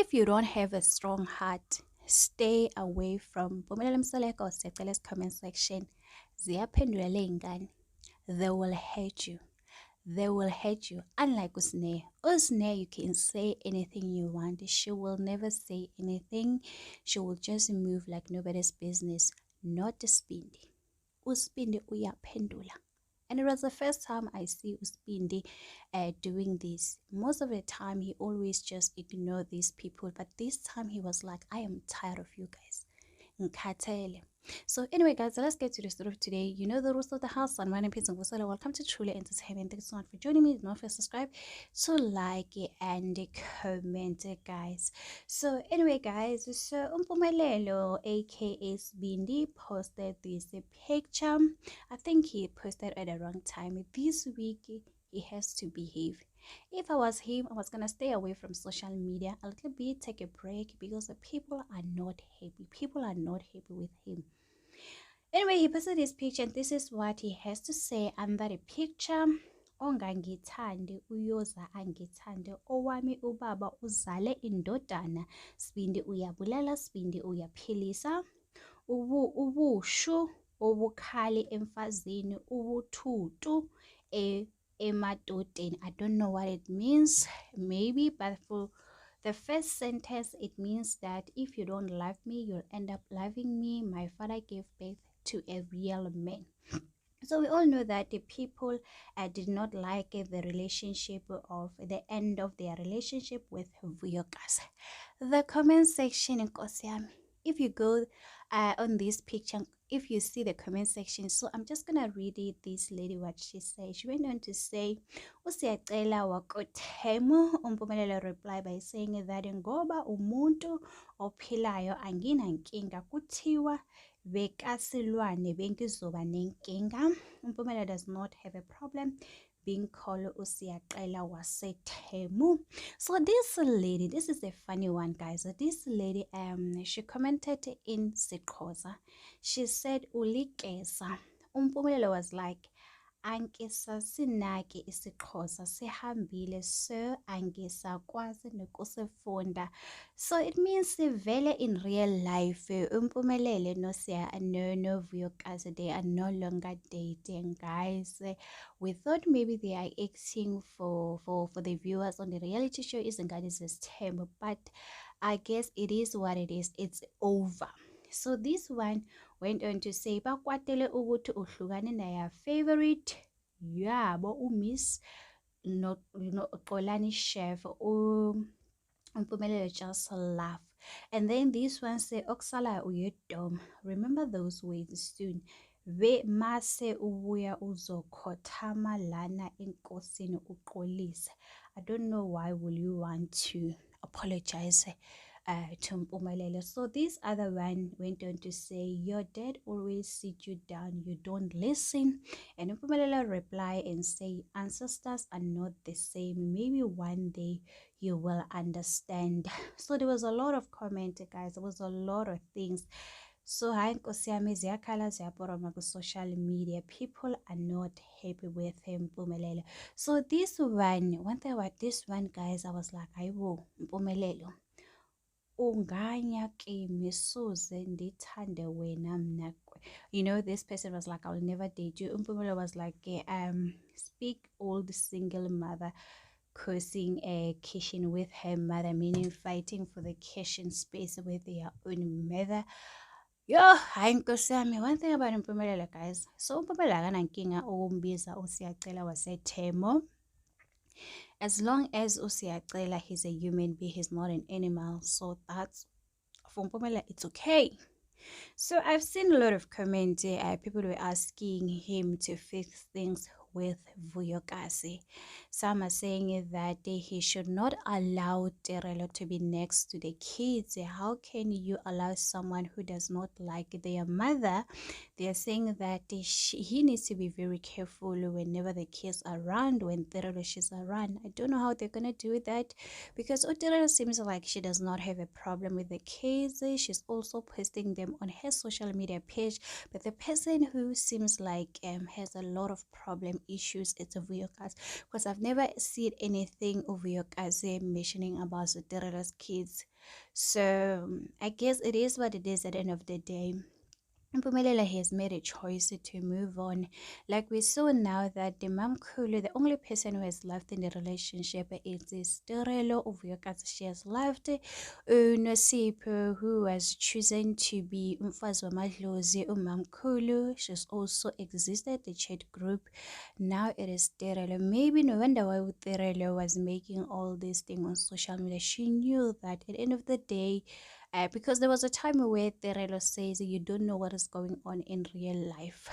If you don't have a strong heart, stay away from Bumelele Msaleko or Secele's comment section. Ziyaphendula le ngane. They will hate you. They will hate you. Unlike Usne. Usne, you can say anything you want. She will never say anything. She will just move like nobody's business. Not Spindi. Uspindi uyaphendula. And it was the first time I see Uspindi doing this. Most of the time, he always just ignore these people. But this time, he was like, I am tired of you guys. Nkhathele. So anyway, guys, so let's get to the story of today. You know the rules of the house. And my name is Ngusela. Welcome to Truly Entertainment. Thanks so much for joining me. Don't forget to subscribe, to like it, and comment it, guys. So anyway, guys, so Umpumelelo, aka Sbindi, posted this picture. I think he posted at the wrong time. This week he has to behave. If I was him, I was gonna stay away from social media a little bit, take a break because the people are not happy. People are not happy with him. Anyway, he posted this picture and this is what he has to say under the picture. Ongangithandi uyoza angithande, owami ubaba uzale indodana, Sibindi uyabulala, Sibindi uyaphilisa, ubushu obukhali emfazini, ubuthutu emadodeni. I don't know what it means, maybe, but for the first sentence, it means that if you don't love me, you'll end up loving me. My father gave birth to a real man. So we all know that the people did not like the relationship of the end of their relationship with Vuyokas. The comment section in Kosiam, if you go on this picture, if you see the comment section, so I'm just gonna read it. This lady, what she said, she went on to say, "Usiyacela wakothemo." Umpumelelo reply by saying that ngoba umuntu ophilayo anginankinga kuthiwa bekasilwane bengizoba nenkinga. Umpumelelo does not have a problem being called Usiyacela wasethemu. So this lady, this is a funny one, guys. So this lady, she commented in Sikosa. She said ulikesa. Umpumelelo was like, angisasinaki isiXhosa sihambile so angisakwazi nokusifunda. So it means vele in real life Umpumelele no Vuyokazi, they are no longer dating, guys. We thought maybe they are acting for the viewers on the reality show Izingane Zesithembu, but I guess it is what it is. It's over. So this one went on to say bakwatele ukuthi uhlukane naya favorite yabo uMiss no Xolani Chef Umpumelelo just laugh. And then this one say okusala uyedom. Remember those words soon. Ve mase ubuya uzokhothama lana enkosini uxolise. I don't know why will you want to apologize to Mpumelelo. So this other one went on to say, your dad always sit you down, you don't listen. And Mpumelelo reply and say, ancestors are not the same. Maybe one day you will understand. So there was a lot of comment, guys. There was a lot of things. So hi Nkosiyami ziyakhala ziyaporoma ku social media. People are not happy with him, Mpumelelo. So this one thing about this one, guys, I was like, ayibo Mpumelelo, unganya kimi suze ndithande wena mna. You know, this person was like, I will never date you. Umpumelelo was like, speak old single mother cursing a kitchen with her mother, meaning fighting for the kitchen space with their own mother. Yo, hayi Nkosi yami, one thing about Umpumelelo, guys. So Umpumelelo akanankinga ukumbiza uSiyacela wasethemo. As long as Usiyacela, he's a human being, he's not an animal. So that's, for Mpumela, it's okay. So I've seen a lot of comments. People were asking him to fix things with Vuyokazi. Some are saying that he should not allow Terelo to be next to the kids. How can you allow someone who does not like their mother? They are saying that he needs to be very careful whenever the kids are around, when Terelo is around. I don't know how they're gonna do that, because Terelo seems like she does not have a problem with the kids. She's also posting them on her social media page, but the person who seems like has a lot of problem issues, it's a Vuyokazi, because I've never seen anything of your cousin mentioning about Soterelo's kids. So I guess it is what it is at the end of the day. Mpumelelo has made a choice to move on. Like we saw now that the Mam Kulu, the only person who has left in the relationship is Tirelo of Yokas. She has left Nosipo, who has chosen to be Umfazwa Madlozi Umam Kulu. She's also existed the chat group. Now it is Tirelo. Maybe no wonder why Tirelo was making all these things on social media. She knew that at the end of the day, because there was a time where Terelo says you don't know what is going on in real life.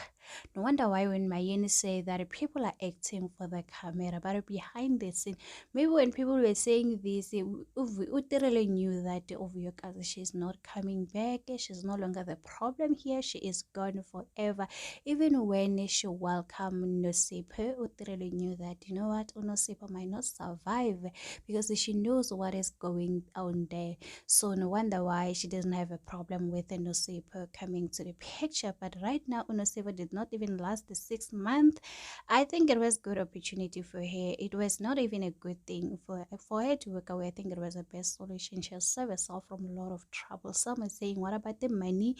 No wonder why when Mayeni say that people are acting for the camera, but behind the scene, maybe when people were saying this, Terelo knew that Oviokazi, she's not coming back, she's no longer the problem here, she is gone forever. Even when she welcomed Nosipe, Terelo knew that, you know what, Nosipe might not survive because she knows what is going on there. So no wonder why she doesn't have a problem with Nosipo coming to the picture. But right now, Nosipo did not even last the 6 month. I think it was good opportunity for her. It was not even a good thing for her to work away. I think it was the best solution. She has saved herself from a lot of trouble. Some are saying, what about the money?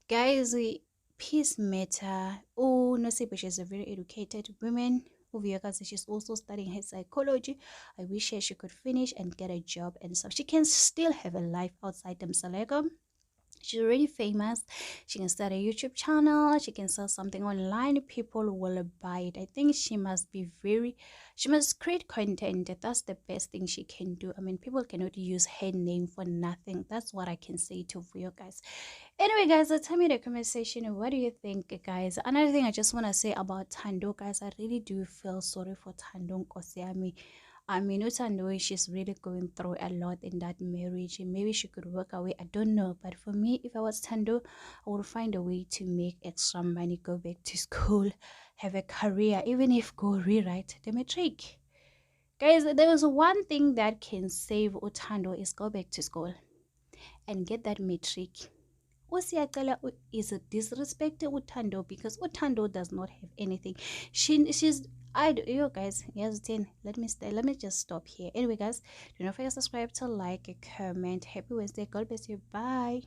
Guys, peace matter. Oh, Nosipo, she's a very educated woman. Uviyakazi, she's also studying her psychology. I wish her she could finish and get a job and stuff. She can still have a life outside Msalego. She's already famous. She can start a YouTube channel. She can sell something online. People will buy it. I think she must create content. That's the best thing she can do. I mean, people cannot use her name for nothing. That's what I can say to you guys. Anyway, guys, tell me in the comment section, what do you think, guys? Another thing I just want to say about Tando, guys, I really do feel sorry for Tando Nkosiami. I mean, Utando, she's really going through a lot in that marriage, and maybe she could work away. I don't know. But for me, if I was Tando, I would find a way to make extra money, go back to school, have a career, even if go rewrite the matric. Guys, there was one thing that can save Utando is go back to school and get that matric. Usiyacela is disrespecting Utando because Utando does not have anything. She's you guys, yes, 10. Let me just stop here. Anyway, guys, do not forget to subscribe, to like, comment. Happy Wednesday. God bless you. Bye.